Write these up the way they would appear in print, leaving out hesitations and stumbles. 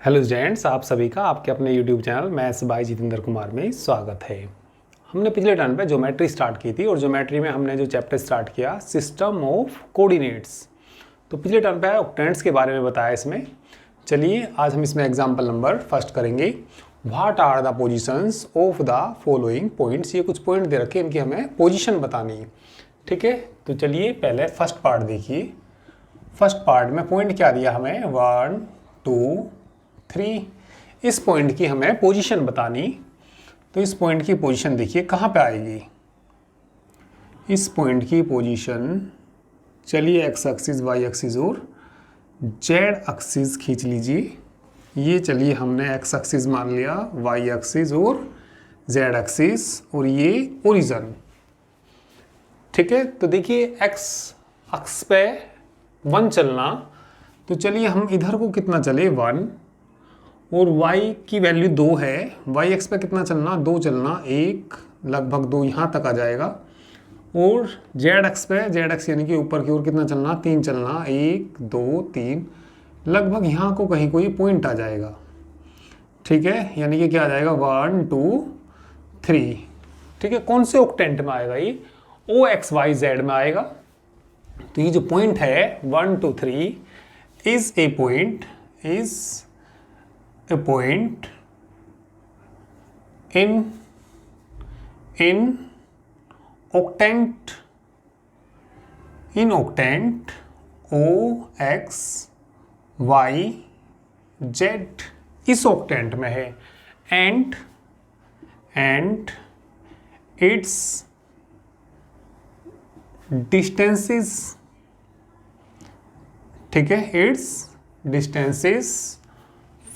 Hello students, आप सभी का आपके अपने YouTube channel maths by Jitendra Kumar में स्वागत है। हमने पिछले टर्न पे ज्योमेट्री स्टार्ट की थी और ज्योमेट्री में हमने जो चैप्टर स्टार्ट किया सिस्टम ऑफ कोऑर्डिनेट्स। तो पिछले टर्न पे ऑक्टेंट्स के बारे में बताया इसमें। चलिए आज हम इसमें एग्जाम्पल नंबर फर्स्ट करेंगे। What are the positions of the following points. ये कुछ पॉइंट दे रखे, इनकी हमें पोजिशन बतानी है। ठीक है, तो चलिए पहले फर्स्ट पार्ट देखिए। फर्स्ट पार्ट में पॉइंट क्या दिया हमें, 1 2 3। इस पॉइंट की हमें पोजीशन बतानी। तो इस पॉइंट की पोजीशन देखिए कहाँ पे आएगी। इस पॉइंट की पोजीशन, चलिए एक्स एक्सिस वाई एक्सिस और जेड एक्सिस खींच लीजिए। ये चलिए हमने एक्स एक्सिस मान लिया, वाई एक्सिस और जेड एक्सिस, और ये ओरिजिन। ठीक है, तो देखिए एक्स अक्ष पे 1 चलना, तो चलिए हम इधर को कितना चले 1, और y की वैल्यू 2 है। y एक्स पे कितना चलना, 2 चलना, 1 लगभग 2 यहाँ तक आ जाएगा। और z एक्स पे, z एक्स यानी कि ऊपर की ओर कितना चलना, 3 चलना, 1 2 3 लगभग यहाँ को कहीं कोई पॉइंट आ जाएगा। ठीक है, यानी कि क्या आ जाएगा 1 2 3। ठीक है, कौन से ऑक्टेंट में आएगा ये, ओ एक्स वाई जेड में आएगा। तो ये जो पॉइंट है 1 2 3 is a point, is a point in octant O X Y Z इस octant में है, and its distances, ठीक है, its distances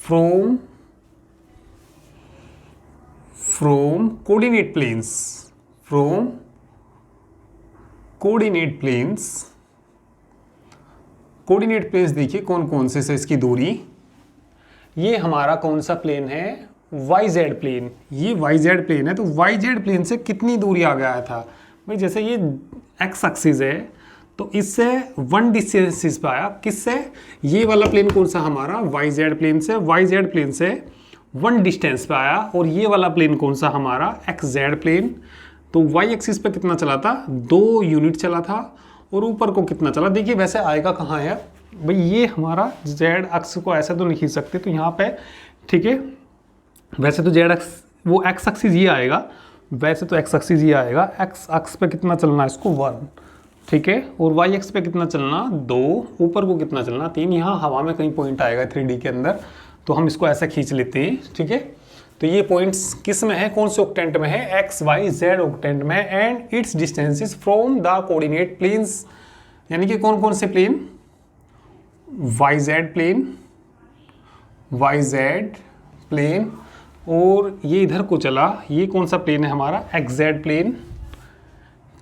from coordinate planes, from coordinate planes। Coordinate planes देखिए कौन कौन से इसकी दूरी। ये हमारा कौन सा प्लेन है, YZ प्लेन। ये YZ प्लेन है, तो YZ प्लेन से कितनी दूरी आ गया था भाई। जैसे ये एक्स एक्सिस है तो इससे 1 डिस्टेंस पे आया। किससे, ये वाला प्लेन कौन सा हमारा, YZ प्लेन से, YZ प्लेन से 1 डिस्टेंस पे आया। और ये वाला प्लेन कौन सा हमारा, XZ प्लेन। तो Y एक्सिस पे कितना चला था, 2 यूनिट चला था। और ऊपर को कितना चला, देखिए वैसे आएगा कहाँ है भाई, ये हमारा Z अक्ष को ऐसे तो नहीं खींच सकते, तो यहाँ पे ठीक है। वैसे तो Z अक्ष, वो X एक्सिस ये आएगा, वैसे तो X एक्सिस ये आएगा। X अक्ष पे कितना चलना है इसको 1, ठीक है। और y एक्स पे कितना चलना 2, ऊपर को कितना चलना 3। यहाँ हवा में कहीं पॉइंट आएगा 3D के अंदर, तो हम इसको ऐसा खींच लेते हैं। ठीक है, तो ये पॉइंट्स किस में है, कौन से ऑक्टेंट में है, एक्स वाई जेड ऑक्टेंट में है। And its distances from the coordinate planes, यानी कि कौन कौन से plane, YZ plane, YZ plane. और ये इधर को चला, ये कौन सा प्लेन है हमारा, XZ प्लेन,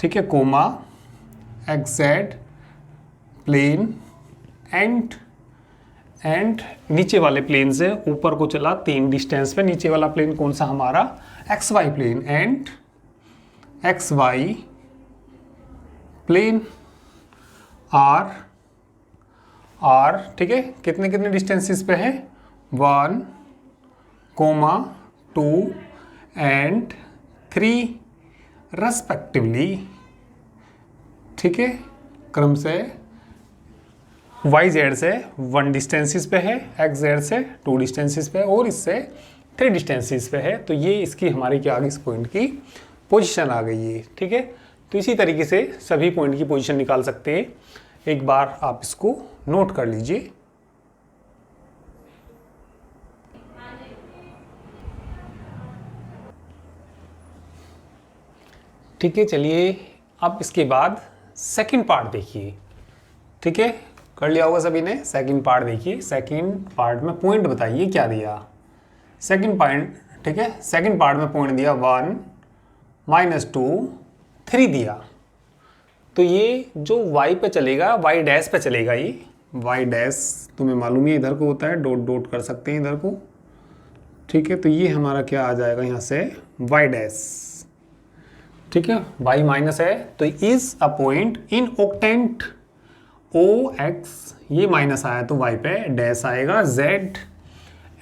ठीक है, कोमा XZ प्लेन। एंड नीचे वाले प्लेन से ऊपर को चला 3 डिस्टेंस पे। नीचे वाला प्लेन कौन सा हमारा, XY plane. And XY plane are ठीक है, कितने कितने डिस्टेंसेस पे है, 1 2 एंड 3 रेस्पेक्टिवली। ठीक है, क्रम से YZ से 1 डिस्टेंसेस पे है, XZ से 2 डिस्टेंसेस पे है, और इससे 3 डिस्टेंसेस पे है। तो ये इसकी हमारी क्या आ गई, इस पॉइंट की पोजीशन आ गई है। ठीक है, तो इसी तरीके से सभी पॉइंट की पोजीशन निकाल सकते हैं। एक बार आप इसको नोट कर लीजिए। ठीक है, चलिए अब इसके बाद सेकंड पार्ट देखिए। ठीक है, कर लिया होगा सभी ने। सेकंड पार्ट देखिए। सेकंड पार्ट में पॉइंट बताइए क्या दिया। सेकंड पॉइंट, ठीक है, सेकंड पार्ट में पॉइंट दिया 1 -2 3 दिया। तो ये जो y पे चलेगा, y डैश पे चलेगा। ये y डैश तुम्हें मालूम है इधर को होता है, डॉट डॉट कर सकते हैं इधर को। ठीक है, तो ये हमारा क्या आ जाएगा यहाँ से, y डैश। ठीक है, y माइनस है, तो is a point in octant O X, ये माइनस आया तो y पे डैश आएगा z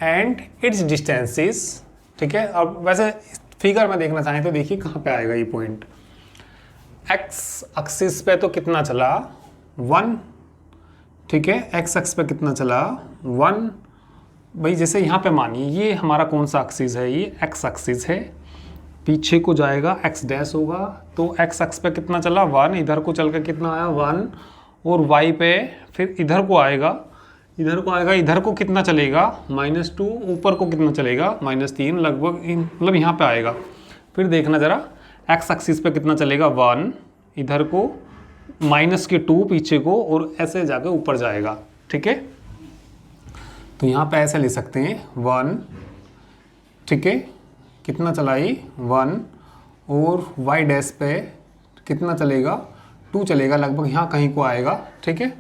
एंड इट्स डिस्टेंसेस। ठीक है, अब वैसे फिगर में देखना चाहें तो देखिए कहाँ पे आएगा ये पॉइंट। एक्स एक्सिस पे तो कितना चला 1, ठीक है, एक्स एक्स पे कितना चला 1। भाई जैसे यहाँ पे मानिए ये हमारा कौन सा एक्सिस है, ये एक्स एक्सिस है, पीछे को जाएगा एक्स डैश होगा, तो एक्स एक्स पे कितना चला 1, इधर को चल के कितना आया 1, और वाई पे फिर इधर को आएगा, इधर को कितना चलेगा -2, ऊपर को कितना चलेगा -3, लगभग मतलब यहाँ पे आएगा। फिर देखना ज़रा एक्स एक्सिस पे कितना चलेगा 1, इधर को -2 पीछे को, और ऐसे जाके ऊपर जाएगा। ठीक है, तो यहाँ पे ऐसे ले सकते हैं 1, ठीक है, कितना चला ये 1, और वाई डैश पे कितना चलेगा 2 चलेगा, लगभग यहाँ कहीं को आएगा। ठीक है,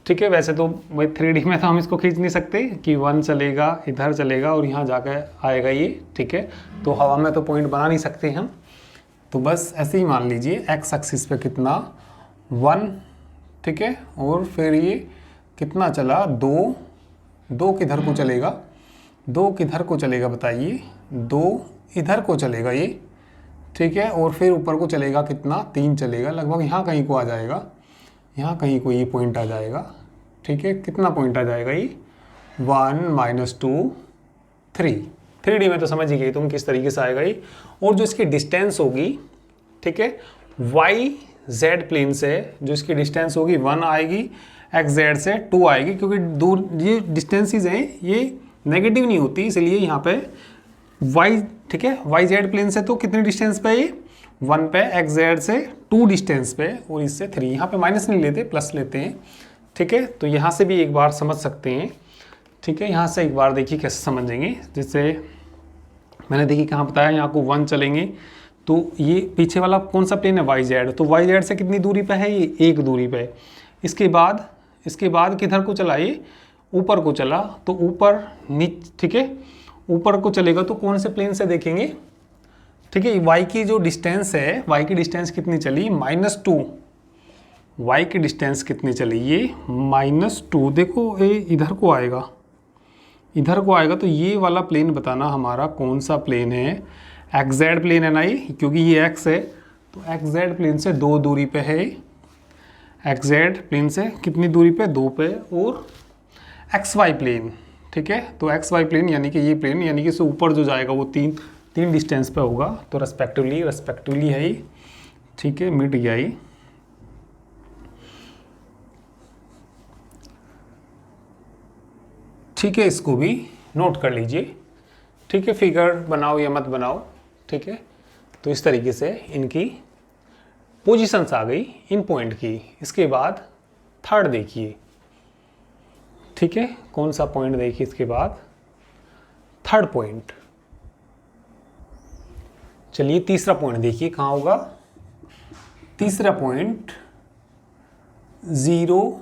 ठीक है, वैसे तो भाई 3D में तो हम इसको खींच नहीं सकते कि 1 चलेगा इधर चलेगा और यहाँ जाकर आएगा ये। ठीक है, तो हवा में तो पॉइंट बना नहीं सकते हम, तो बस ऐसे ही मान लीजिए एक्स एक्सिस पे कितना 1, ठीक है, और फिर ये कितना चला 2 किधर को चलेगा, 2 किधर को चलेगा बताइए, 2 इधर को चलेगा ये। ठीक है, और फिर ऊपर को चलेगा कितना 3 चलेगा, लगभग यहाँ कहीं को आ जाएगा, यहाँ कहीं को ये पॉइंट आ जाएगा। ठीक है, कितना पॉइंट आ जाएगा ये 1 -2 3। 3D में तो समझ ही गई तुम किस तरीके से आएगा ये। और जो इसकी डिस्टेंस होगी, ठीक है, वाई जेड प्लेन से जो इसकी डिस्टेंस होगी 1 आएगी, एक्स जेड से 2 आएगी, क्योंकि दूर ये डिस्टेंसेस हैं ये नेगेटिव नहीं होती, इसलिए यहाँ पे वाई, ठीक है, वाई जेड प्लेन से तो कितनी डिस्टेंस पे ये 1 पे, एक्स जेड से 2 डिस्टेंस पे, और इससे 3। यहाँ पे माइनस नहीं लेते, प्लस लेते हैं। ठीक है, तो यहाँ से भी एक बार समझ सकते हैं। ठीक है, यहाँ से एक बार देखिए कैसे समझेंगे। जैसे मैंने देखिए कहाँ बताया, यहाँ को 1 चलेंगे, तो ये पीछे वाला कौन सा प्लेन है वाई जेड, तो वाई जेड से कितनी दूरी पे है ये 1 दूरी पे। इसके बाद किधर को चला ये ऊपर को चला, तो ऊपर नीचे, ठीक है, ऊपर को चलेगा तो कौन से प्लेन से देखेंगे। ठीक है, वाई की जो डिस्टेंस है, वाई की डिस्टेंस कितनी चली -2, वाई की डिस्टेंस कितनी चली ये -2। देखो ये इधर को आएगा, तो ये वाला प्लेन बताना हमारा कौन सा प्लेन है। एक्स जेड प्लेन है ना ये, क्योंकि ये एक्स है, तो एक्स जेड प्लेन से 2 दूरी पे है, एक्स जेड प्लेन से कितनी दूरी पे 2 पे, और एक्स वाई प्लेन, ठीक है, तो एक्स वाई प्लेन यानी कि ये प्लेन, यानी कि इससे ऊपर जो जाएगा वो तीन डिस्टेंस पे होगा, तो रेस्पेक्टिवली है ये। ठीक है, मिट गया ये। ठीक है, इसको भी नोट कर लीजिए। ठीक है, फिगर बनाओ या मत बनाओ। ठीक है, तो इस तरीके से इनकी पोजीशंस आ गई इन पॉइंट की। इसके बाद थर्ड देखिए। ठीक है, कौन सा पॉइंट देखिए इसके बाद, थर्ड पॉइंट। चलिए तीसरा पॉइंट देखिए कहाँ होगा। तीसरा point 0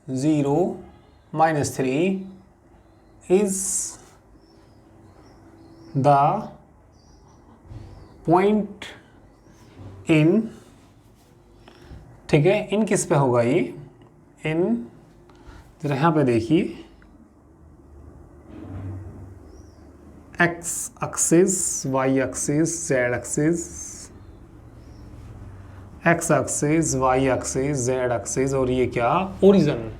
0 -3 is the point in, ठीक है, इन किस पे होगा ये, इन, जरा यहाँ पे देखिए, X axis, Y axis, Z axis, X axis, Y axis, Z axis, और ये क्या ओरिजिन।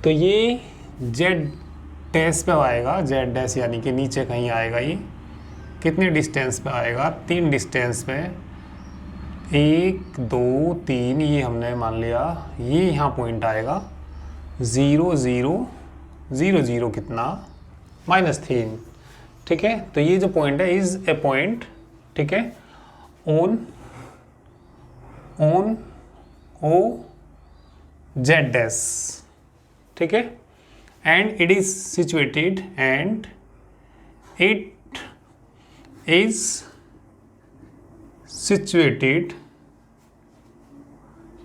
तो ये जेड डैश पे आएगा, जेड डैश यानी कि नीचे कहीं आएगा ये। कितने डिस्टेंस पे आएगा, 3 डिस्टेंस पे, 1 2 3, ये हमने मान लिया। ये यहाँ पॉइंट आएगा 0 0 0 0 कितना -3। ठीक है, तो ये जो पॉइंट है इज ए पॉइंट, ठीक है, ऑन ओ जेड डैश, ठीक है, and it is situated,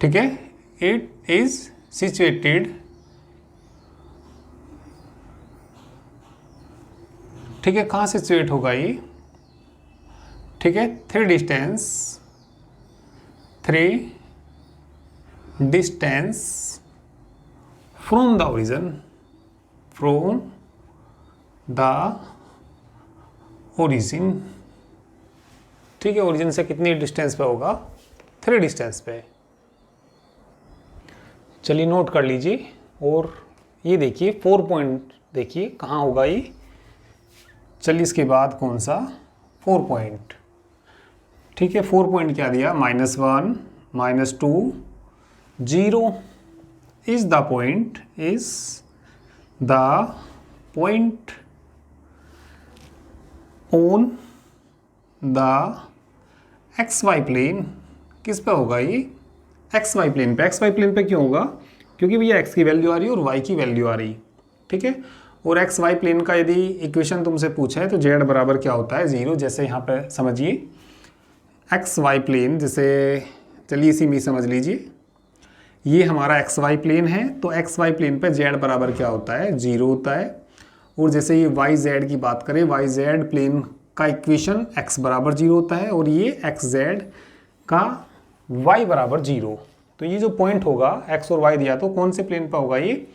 ठीक है, it is situated, ठीक है, कहाँ सिचुएट होगा ये, ठीक है, 3 distance from the origin, the origin. ठीक है, ओरिजिन से कितनी डिस्टेंस पे होगा, 3 डिस्टेंस पे। चलिए नोट कर लीजिए। और ये देखिए 4 पॉइंट, देखिए कहाँ होगा ये। चलिए इसके बाद कौन सा, 4 पॉइंट। ठीक है, 4 पॉइंट क्या दिया, -1 -2 0 is the point, is the point on the XY plane. किस पे होगा ये, XY प्लेन पे। XY प्लेन पे क्यों होगा, क्योंकि भैया x की वैल्यू आ रही है और y की वैल्यू आ रही। ठीक है, और XY प्लेन का यदि इक्वेशन तुमसे पूछा है तो z बराबर क्या होता है, 0। जैसे यहाँ पे समझिए XY प्लेन, जैसे चलिए इसी में समझ लीजिए, ये हमारा XY प्लेन है, तो XY प्लेन पे z बराबर क्या होता है, 0 होता है। और जैसे ये YZ की बात करें, YZ प्लेन का इक्वेशन x बराबर 0 होता है, और ये XZ का y बराबर 0। तो ये जो पॉइंट होगा x और y दिया, तो कौन से प्लेन पर होगा ये,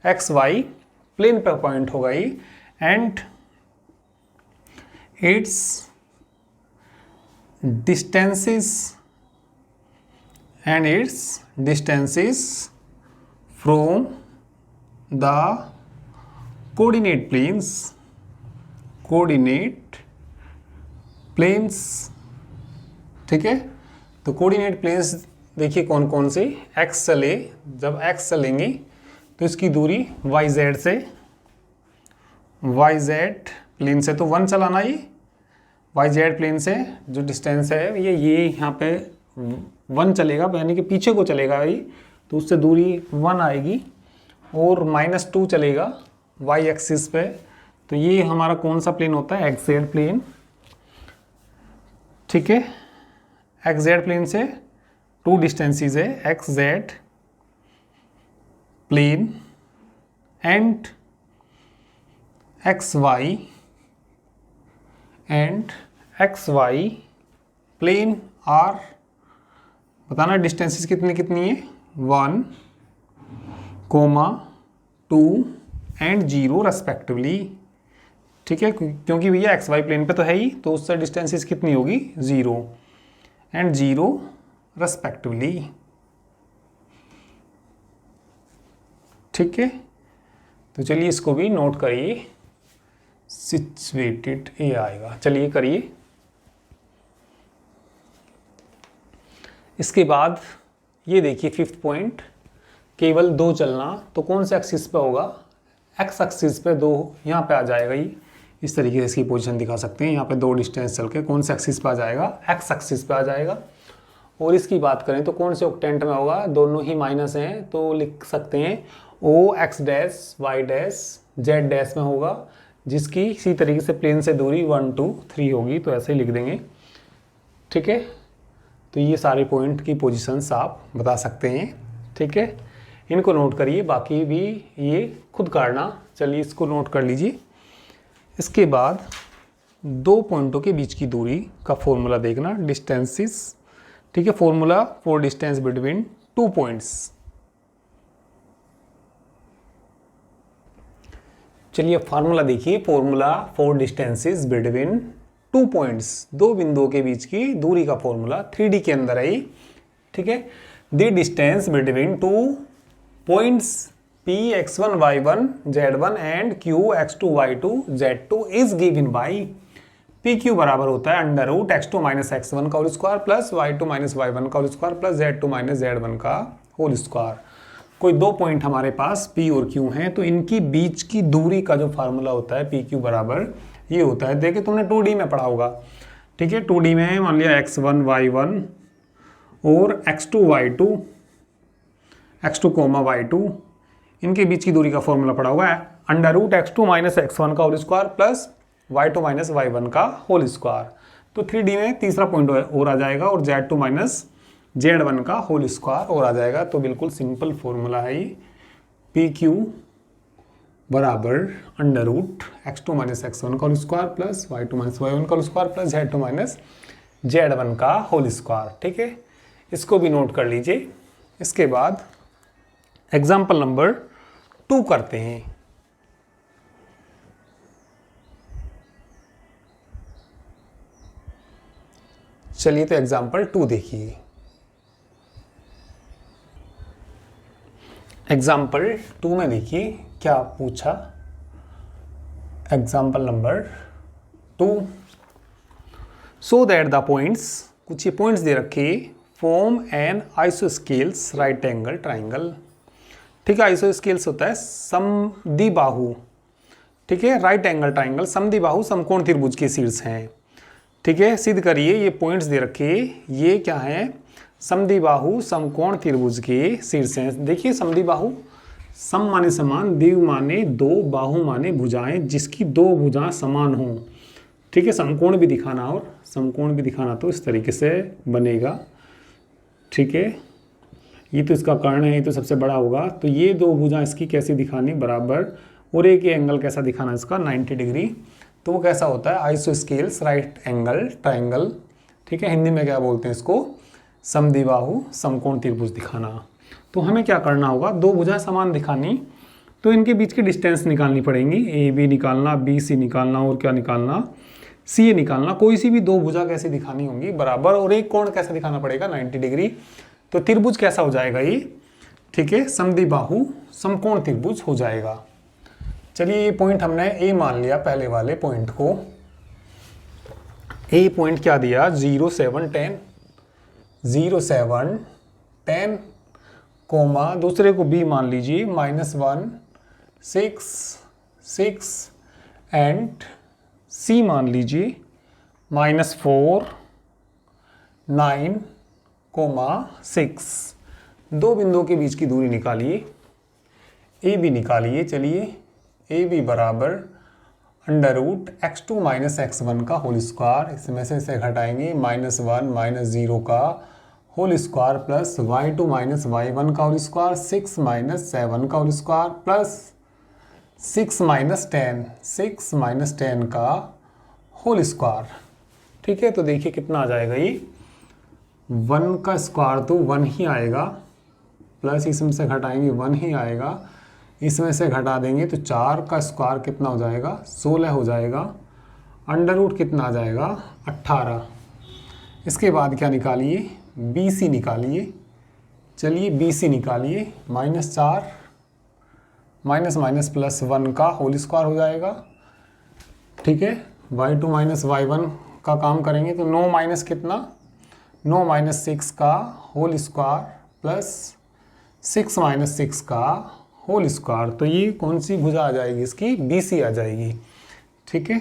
XY प्लेन पर पॉइंट होगा ये। And its distances from the coordinate planes. ठीक है, तो कोऑर्डिनेट प्लेन्स देखिए कौन कौन से, x चले, जब x चलेंगे तो इसकी दूरी YZ प्लेन से तो 1 चलाना, ये YZ प्लेन से जो डिस्टेंस है ये यहाँ पे 1 चलेगा, यानी कि पीछे को चलेगा ये, तो उससे दूरी 1 आएगी। और -2 चलेगा y एक्सिस पे, तो ये हमारा कौन सा प्लेन होता है, XZ प्लेन। ठीक है, XZ प्लेन से 2 डिस्टेंसेस है, XZ plane and XY plane are, बताना डिस्टेंसेस कितनी कितनी है, 1, 2 एंड 0 रेस्पेक्टिवली। ठीक है, क्योंकि भैया XY प्लेन पे तो है ही, तो उससे डिस्टेंसेस कितनी होगी, 0 एंड 0 रेस्पेक्टिवली। ठीक है, तो चलिए इसको भी नोट करिए, सिचुएटेड ये आएगा। चलिए करिए। इसके बाद ये देखिए 5th पॉइंट, केवल 2 चलना, तो कौन से एक्सिस पे होगा, x एक्सिस पे 2 यहाँ पे आ जाएगा। ये इस तरीके से इसकी पोजीशन दिखा सकते हैं, यहाँ पे 2 डिस्टेंस चल के कौन से एक्सिस पे आ जाएगा, x एक्सिस पे आ जाएगा। और इसकी बात करें तो कौन से ऑक्टेंट में होगा, दोनों ही माइनस हैं, तो लिख सकते हैं OX dash Y dash Z dash में होगा, जिसकी इसी तरीके से प्लेन से दूरी 1 2 3 होगी, तो ऐसे ही लिख देंगे। ठीक है, तो ये सारे पॉइंट की पोजीशंस आप बता सकते हैं। ठीक है, इनको नोट करिए, बाकी भी ये खुद करना। चलिए इसको नोट कर लीजिए। इसके बाद 2 पॉइंटों के बीच की दूरी का फॉर्मूला देखना, डिस्टेंसेस। ठीक है, formula for distance between 2 points. चलिए फार्मूला देखिए, formula for distances between 2 points, 2 बिंदुओं के बीच की दूरी का फॉर्मूला 3D के अंदर है। ठीक है, the distance between 2 points P x1 y1 z1 and Q x2 y2 z2 is given by PQ बराबर होता है √x2 - x1 का whole square plus y2 - y1 का whole square plus z2 - z1 का होल स्क्वायर। कोई 2 point हमारे पास P और Q हैं, तो इनकी बीच की दूरी का जो फार्मूला होता है PQ बराबर ये होता है। देखिए तुमने 2D में पढ़ा होगा। ठीक है, 2D में मान लिया x1 y1 और x2 y2 x2 y2, इनके बीच की दूरी का फॉर्मूला पड़ा हुआ है √x2 - x1 का whole square plus y2 - y1 का होल स्क्वायर। तो 3D में तीसरा पॉइंट और आ जाएगा, और z2 - z1 का होल स्क्वायर और आ जाएगा। तो बिल्कुल सिंपल फॉर्मूला है ये, PQ बराबर √x2 - x1 का whole square plus y2 - y1 का whole square plus z2 - z1 का होल स्क्वायर। ठीक है, इसको भी नोट कर लीजिए। इसके बाद एग्जाम्पल नंबर 2 करते हैं। चलिए तो एग्जाम्पल 2 देखिए। एग्जाम्पल 2 में देखिए क्या पूछा। Example number 2, so that the points, कुछ ये पॉइंट्स दे रखे, form an isosceles right angle triangle. ठीक है, आइसोस्केल्स होता है समद्विबाहु, ठीक है, राइट एंगल ट्राइंगल समद्विबाहु समकोण त्रिभुज के शीर्ष हैं। ठीक है, सिद्ध करिए, ये पॉइंट्स दे रखे, ये क्या है, समद्विबाहु समकोण त्रिभुज के शीर्ष हैं। देखिए समद्विबाहु, सम माने समान, द्वि माने दो, बाहु माने भुजाएं जिसकी दो भुजाएं समान हों। ठीक है, समकोण भी दिखाना, और समकोण भी दिखाना तो इस तरीके से बनेगा। ठीक है, ये तो इसका कर्ण है, ये तो सबसे बड़ा होगा, तो ये दो भुजाएं इसकी कैसी दिखानी, बराबर, और एक एंगल कैसा दिखाना इसका 90 डिग्री। तो वो कैसा होता है, आइसोस्केल्स राइट एंगल ट्राइंगल। ठीक है, हिंदी में क्या बोलते हैं इसको, समद्विबाहु समकोण त्रिभुज दिखाना। तो हमें क्या करना होगा, दो भुजाएं समान दिखानी, तो इनके बीच की डिस्टेंस निकालनी पड़ेंगी, ए बी निकालना, बी सी निकालना, और क्या निकालना, सी ए निकालना। कोई सी भी दो भुजा कैसे दिखानी होंगी, बराबर, और एक कोण कैसे दिखाना पड़ेगा 90 डिग्री। तो त्रिभुज कैसा हो जाएगा ये, ठीक है, समद्विबाहु समकोण त्रिभुज हो जाएगा। चलिए ये पॉइंट हमने ए मान लिया, पहले वाले पॉइंट को। ए पॉइंट क्या दिया, 0 7 10, 0 7 10, कोमा, दूसरे को बी मान लीजिए, -1 6 6, एंड सी मान लीजिए -4 9, 6। दो बिंदुओं के बीच की दूरी निकालिए, ए बी निकालिए। चलिए, ए बी बराबर √x2 - x1 का होल स्क्वायर, इसमें से इसे घटाएंगे, -1 - 0 का whole square plus y2 - y1 का होल स्क्वायर, 6 - 7 का होल स्क्वायर प्लस 6 - 10, 6 - 10 का होल स्क्वायर। ठीक है, तो देखिए कितना आ जाएगा ये, 1 का स्क्वायर तो 1 ही आएगा, प्लस इसमें से घटाएंगे 1 ही आएगा, इसमें से घटा देंगे तो 4 का स्क्वायर कितना हो जाएगा, 16 हो जाएगा, अंडर कितना आ जाएगा, 18। इसके बाद क्या निकालिए, बी सी निकालिए। चलिए बी सी निकालिए, -4 -+1 का होल स्क्वायर हो जाएगा। ठीक है, y2 - y1 का काम करेंगे तो 9 माइनस कितना, 9 - 6 का होल स्क्वायर प्लस 6 - 6 का होल स्क्वायर। तो ये कौन सी भुजा आ जाएगी इसकी, बी सी आ जाएगी। ठीक है,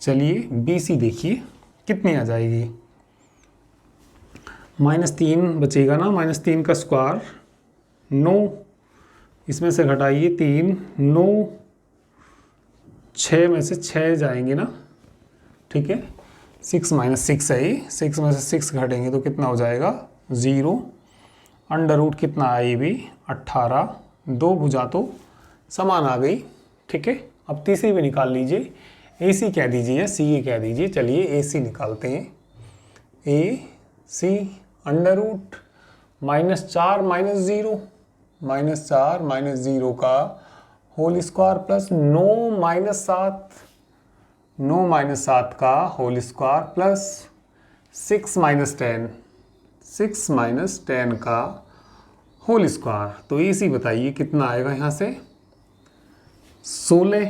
चलिए बी सी देखिए कितनी आ जाएगी, -3 बचेगा ना, -3 का स्क्वायर 9, इसमें से घटाइए 3, 9, 6 में से 6 जाएंगे ना। ठीक है, 6 - 6 है, 6 में से 6 घटेंगे तो कितना हो जाएगा, 0, अंडर कितना है ये भी 18। दो भुजा तो समान आ गई। ठीक है, अब तीसरी भी निकाल लीजिए, ए सी कह दीजिए या सी ए कह दीजिए। चलिए ए सी निकालते हैं, ए सी अंडर -4 - 0, -4 - 0 का होल स्क्वायर प्लस 9 - 7, 9 - 7 का होल स्क्वायर प्लस 6 - 10, 6 - 10 का होल स्क्वायर। तो इसी बताइए कितना आएगा यहाँ से, 16,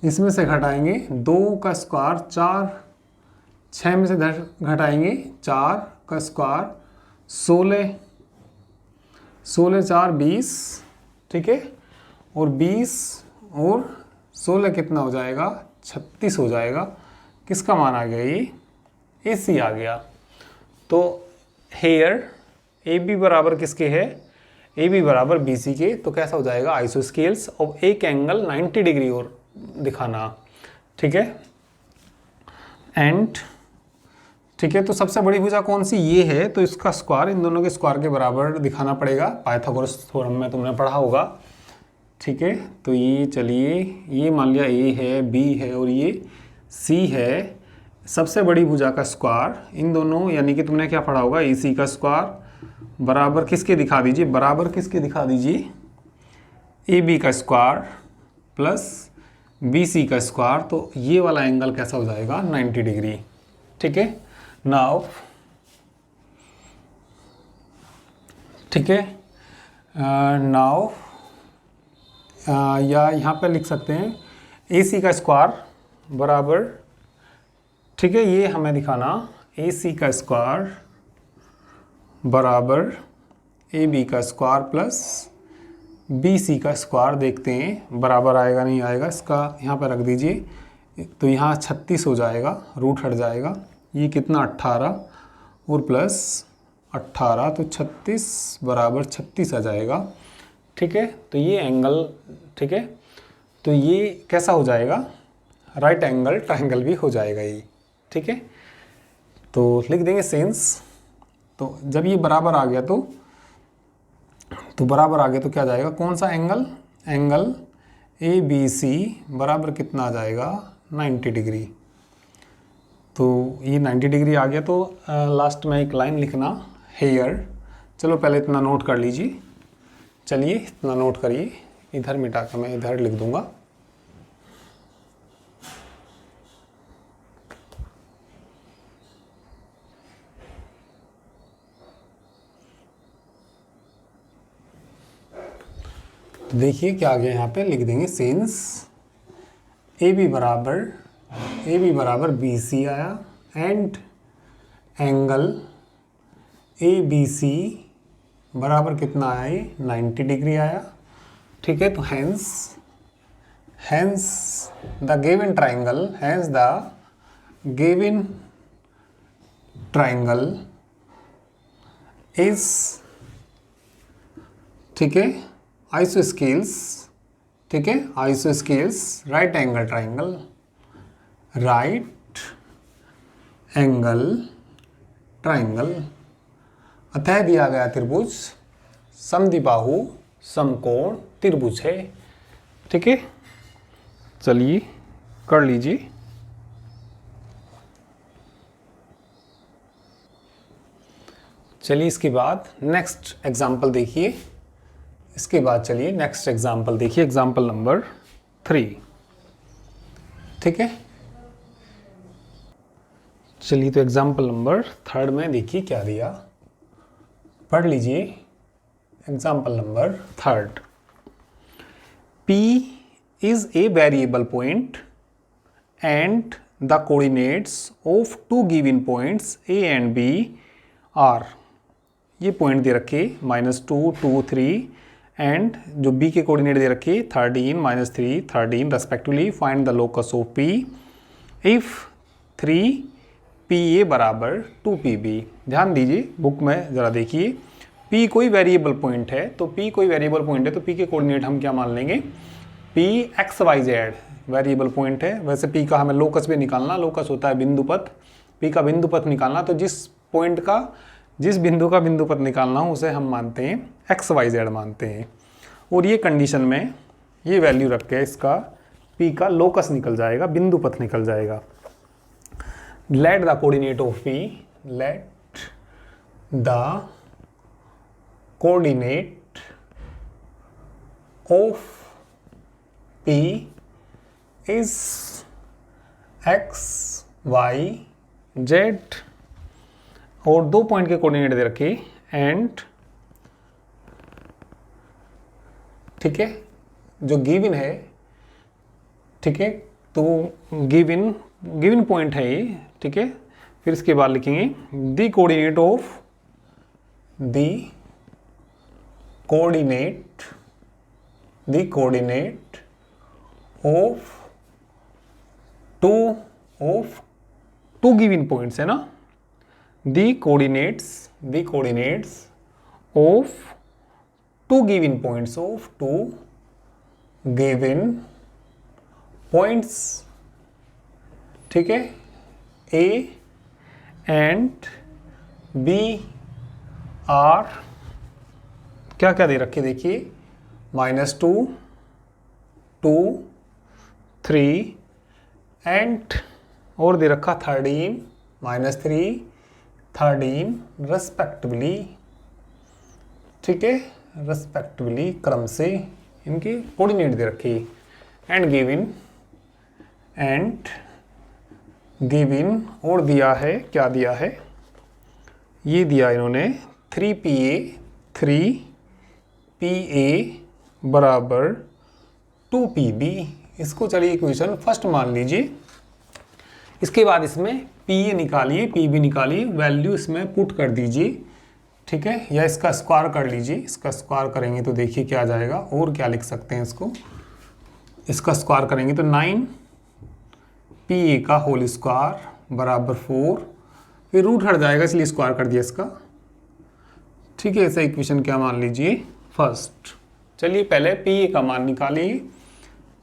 इसमें से घटाएंगे 2 का स्क्वायर 4, 6 में से घटाएंगे 4 का स्क्वायर 16, 16 4 20। ठीक है, और 20 और 16 कितना हो जाएगा, 36 हो जाएगा। किसका मान आ गया, ये ए सी आ गया। तो हेयर ए बी बराबर किसके है, ए बी बराबर बी सी के। तो कैसा हो जाएगा, आइसोस्केल्स और एक एंगल 90 डिग्री और दिखाना। ठीक है, एंड ठीक है, तो सबसे बड़ी भुजा कौन सी, ये है, तो इसका स्क्वायर इन दोनों के स्क्वायर के बराबर दिखाना पड़ेगा, पाइथागोरस थ्योरम में तुमने पढ़ा होगा। ठीक है, तो ये चलिए ये मान लिया ए है, बी है और ये सी है। सबसे बड़ी भुजा का स्क्वायर इन दोनों, यानी कि तुमने क्या पढ़ा होगा, ए सी का स्क्वायर बराबर किसके दिखा दीजिए, बराबर किसके दिखा दीजिए, ए बी का स्क्वायर प्लस बी सी का स्क्वायर। तो ये वाला एंगल कैसा हो जाएगा, 90 डिग्री। ठीक है। नाउ ठीक है, नाउ या यहाँ पे लिख सकते हैं AC का स्क्वायर बराबर, ठीक है, ये हमें दिखाना AC का स्क्वायर बराबर AB का स्क्वायर प्लस BC का स्क्वायर। देखते हैं बराबर आएगा नहीं आएगा, इसका यहाँ पर रख दीजिए। तो यहाँ 36 हो जाएगा, रूट हट जाएगा, ये कितना 18 और प्लस 18 तो 36 बराबर 36 आ जाएगा। ठीक है, तो ये एंगल, ठीक है, तो ये कैसा हो जाएगा, राइट एंगल ट्रायंगल भी हो जाएगा ये। ठीक है, तो लिख देंगे सिंस, तो जब ये बराबर आ गया तो बराबर आ गया तो क्या जाएगा, कौन सा एंगल, एंगल ABC बराबर कितना आ जाएगा 90 डिग्री। तो ये 90 डिग्री आ गया, तो लास्ट में एक लाइन लिखना हेयर। चलो पहले इतना नोट कर लीजिए, चलिए इतना नोट करिए, इधर मिटा कर मैं इधर लिख दूंगा। तो देखिए क्या आ गया, यहाँ पे लिख देंगे सिंस AB बराबर BC आया एंड एंगल ABC बराबर कितना आया, ये 90 डिग्री आया। ठीक है, तो hence the given triangle is, ठीक है, आइसोस्केल्स, ठीक है, आइसोस्केल्स राइट एंगल ट्राइंगल अतः दिया गया त्रिभुज समद्विबाहु समकोण त्रिभुज है। ठीक है, चलिए कर लीजिए। चलिए इसके बाद नेक्स्ट एग्जाम्पल देखिए, इसके बाद चलिए नेक्स्ट एग्जाम्पल देखिए, एग्जाम्पल नंबर 3। ठीक है, चलिए तो एग्जाम्पल नंबर 3 में देखिए क्या दिया, पढ़ लीजिए। Example number 3, P is a variable point and the coordinates of two given points A and B are, ये पॉइंट दे रखे -2, 2, 3 एंड जो B के कोऑर्डिनेट दे रखे 13, -3, 13 respectively. Find the locus of P if 3PA बराबर 2PB। ध्यान दीजिए, book में ज़रा देखिए, P कोई वेरिएबल पॉइंट है, तो P कोई वेरिएबल पॉइंट है तो P के कोऑर्डिनेट हम क्या मान लेंगे, P XYZ वेरिएबल पॉइंट है। वैसे P का हमें लोकस भी निकालना, लोकस होता है बिंदुपथ, P का बिंदुपथ निकालना, तो जिस पॉइंट का, जिस बिंदु का बिंदुपथ निकालना हो उसे हम मानते हैं XYZ मानते हैं। और ये कंडीशन में ये वैल्यू रख के इसका P का लोकस निकल जाएगा, बिंदुपथ निकल जाएगा। Let the coordinate of P, let the coordinate of P is XYZ, और 2 पॉइंट के कोऑर्डिनेट दे रखे एंड, ठीक है, जो गिवन है, ठीक है, तो गिवन पॉइंट है ये। ठीक है, फिर इसके बाद लिखेंगे the coordinate of two given points है ना, the coordinates of two given points, ठीक है, A and B are, क्या क्या दे रखे देखिए, -2, 2, 3 एंड और दे रखा 13, -3, 13 रेस्पेक्टिवली। ठीक है, रेस्पेक्टिवली क्रम से इनकी कोऑर्डिनेट दे रखी एंड गिवन और दिया है, क्या दिया है, ये दिया इन्होंने 3PA बराबर 2PB। इसको चलिए इक्वेशन फर्स्ट मान लीजिए। इसके बाद इसमें PA निकालिए, PB निकालिए, वैल्यू इसमें पुट कर दीजिए, ठीक है, या इसका स्क्वायर कर लीजिए। इसका स्क्वायर करेंगे तो देखिए क्या आ जाएगा, और क्या लिख सकते हैं इसको, इसका स्क्वायर करेंगे तो 9PA का होल स्क्वायर बराबर 4, फिर रूट हट जाएगा इसलिए स्क्वायर कर दिया इसका, ठीक है। ऐसा इक्वेशन क्या मान लीजिए फर्स्ट। चलिए पहले PA का मान निकालिए।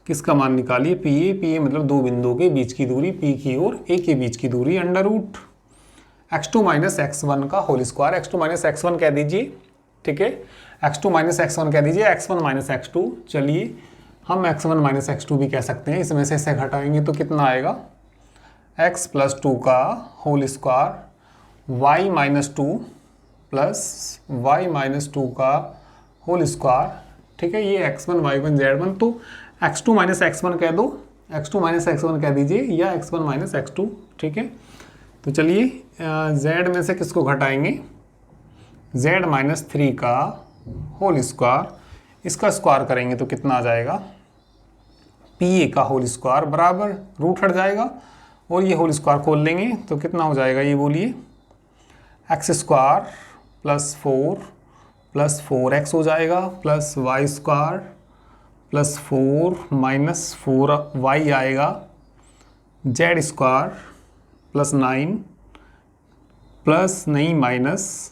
किसका मान निकालिए, PA मतलब दो बिंदुओं के बीच की दूरी, P की और A के बीच की दूरी, under root x2 minus x1 का whole square. x2 minus x1 कह दीजिए, ठीक है, x2 माइनस x1 कह दीजिए, x1 माइनस x2। चलिए हम x1 माइनस x2 भी कह सकते हैं, इसमें से घटाएंगे तो कितना आएगा, x प्लस 2 का whole square, y minus 2 plus y minus 2 का होल स्क्वायर, ठीक है, ये x1 y1 z1। तो x2 माइनस x1 कह दो, x2 माइनस x1 कह दीजिए, या x1 माइनस x2, ठीक है। तो चलिए z में से किसको घटाएंगे, z माइनस 3 का होल स्क्वायर, इसका स्क्वायर करेंगे तो कितना आ जाएगा, PA का होल स्क्वायर बराबर रूट हट जाएगा और ये होल स्क्वायर खोल लेंगे तो कितना हो जाएगा, ये बोलिए, x square plus 4 plus 4x हो जाएगा, plus y square plus 4 minus 4y आएगा, z स्क्वायर प्लस 9 प्लस नहीं माइनस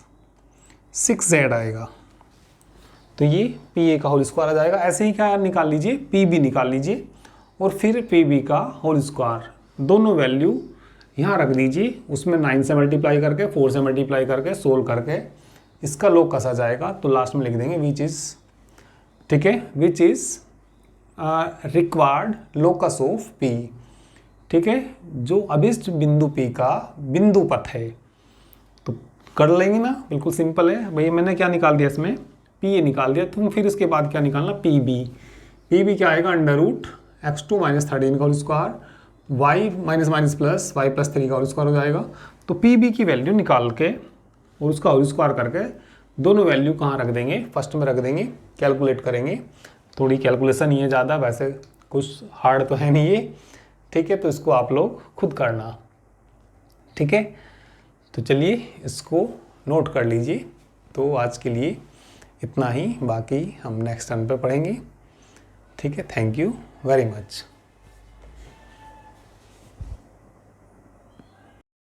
6z आएगा। तो ये PA का होल स्क्वायर आ जाएगा। ऐसे ही क्या निकाल लीजिए, PB निकाल लीजिए और फिर PB का होल स्क्वायर, दोनों वैल्यू यहाँ रख दीजिए, उसमें 9 से मल्टीप्लाई करके 4 से मल्टीप्लाई करके सोल्व करके इसका लॉग कसा जाएगा। तो लास्ट में लिख देंगे विच इज़, ठीक है, which is required locus of P, ठीक है, जो अभिष्ट बिंदु P का बिंदु पथ है। तो कर लेंगे ना, बिल्कुल सिंपल है भैया। मैंने क्या निकाल दिया इसमें, PA निकाल दिया, तुम फिर इसके बाद क्या निकालना, PB क्या आएगा, अंडर रूट x2 माइनस 13 का whole square, y minus minus plus y plus 3 का होल स्क्वायर हो जाएगा। तो PB की वैल्यू निकाल के और उसका होल स्क्वायर करके दोनों वैल्यू कहाँ रख देंगे, फर्स्ट में रख देंगे, कैलकुलेट करेंगे। थोड़ी कैलकुलेशन ही है ज़्यादा, वैसे कुछ हार्ड तो है नहीं ये, ठीक है। तो इसको आप लोग खुद करना, ठीक है। तो चलिए इसको नोट कर लीजिए। तो आज के लिए इतना ही, बाकी हम नेक्स्ट टर्न पे पढ़ेंगे, ठीक है। Thank you very much.